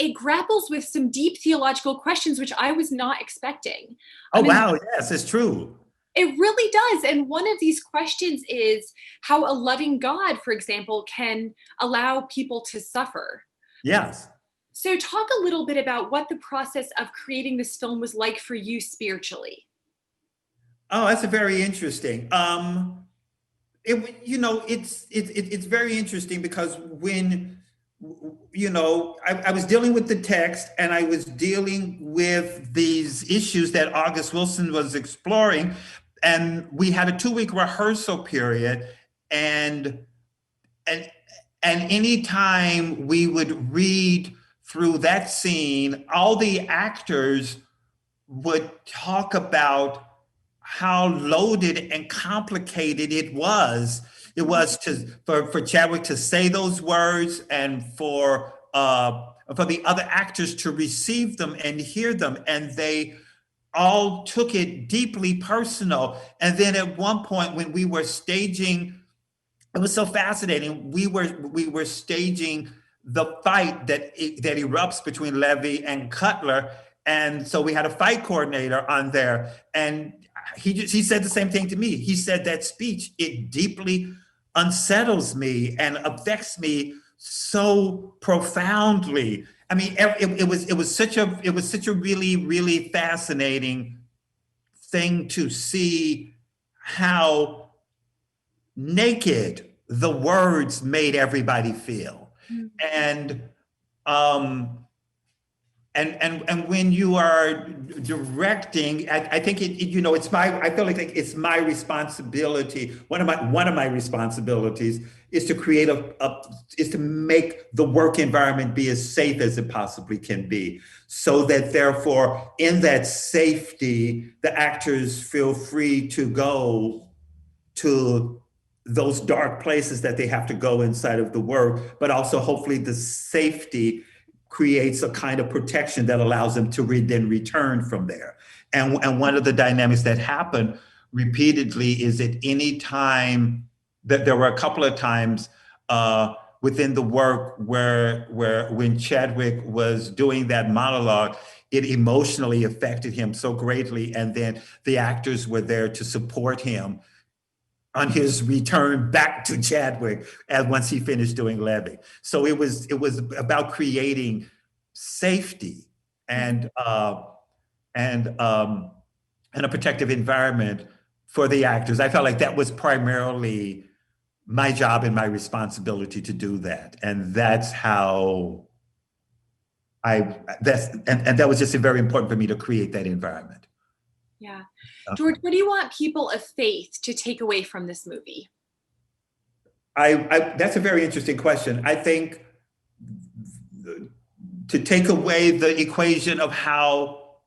it grapples with some deep theological questions, which I was not expecting. Oh, I mean, wow. Yes, it's true. it really does. And one of these questions is how a loving God, for example, can allow people to suffer. Yes. So, talk a little bit about what the process of creating this film was like for you spiritually. Oh, that's a very interesting. It's very interesting because when I was dealing with the text and I was dealing with these issues that August Wilson was exploring, and we had a 2 week rehearsal period, and and and anytime we would read through that scene, all the actors would talk about how loaded and complicated it was. It was for Chadwick to say those words, and for the other actors to receive them and hear them, and they all took it deeply personal. And then at one point, when we were staging, it was so fascinating. We were staging the fight that erupts between Levy and Cutler, and so we had a fight coordinator on there, and he said the same thing to me. He said that speech, it deeply unsettles me and affects me so profoundly. I mean, it was such a really really fascinating thing to see how naked the words made everybody feel. Mm. And um and when you are directing, I think I feel like it's my responsibility. One of my responsibilities is to is to make the work environment be as safe as it possibly can be, so that therefore in that safety the actors feel free to go to those dark places that they have to go inside of the work, but also hopefully the safety creates a kind of protection that allows them to then return from there. And one of the dynamics that happened repeatedly is at any time that there were a couple of times within the work where when Chadwick was doing that monologue, it emotionally affected him so greatly, and then the actors were there to support him on his return back to Chadwick as once he finished doing Levy. So it was about creating safety and and um, and a protective environment for the actors. I felt like that was primarily my job and my responsibility to do that, and that's how and that was just very important for me to create that environment. Yeah. Uh, George, what do you want people of faith to take away from this movie? that's a very interesting question. I think to take away the equation of how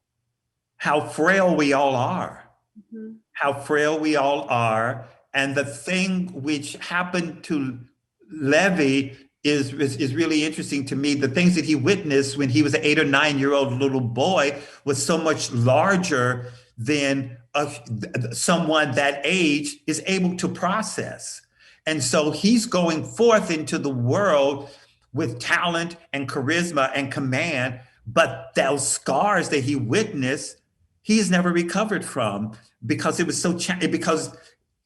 frail we all are, Mhm. how frail we all are, and the thing which happened to Levy is really interesting to me. The things that he witnessed when he was an 8 or 9 year old little boy was so much larger than someone that age is able to process. And so he's going forth into the world with talent and charisma and command, but those scars that he witnessed, he's never recovered from, because it was because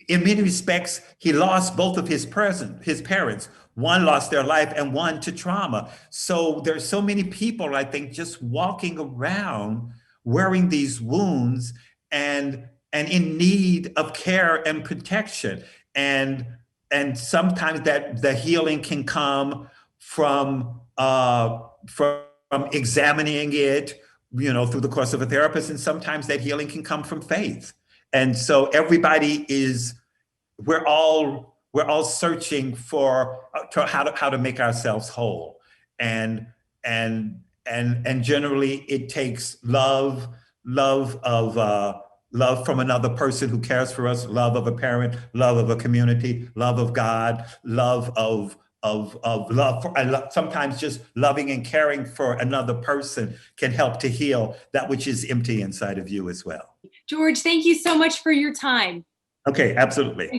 in many respects he lost both of his parents. One lost their life and one to trauma. So there's so many people, I think, just walking around wearing these wounds and in need of care and protection. And sometimes that the healing can come from examining it, through the course of a therapist, and sometimes that healing can come from faith. And so we're all searching for how to make ourselves whole, and generally it takes love from another person who cares for us, love of a parent, love of a community, love of God, love of love for, sometimes just loving and caring for another person can help to heal that which is empty inside of you as well. George, thank you so much for your time. Okay, absolutely.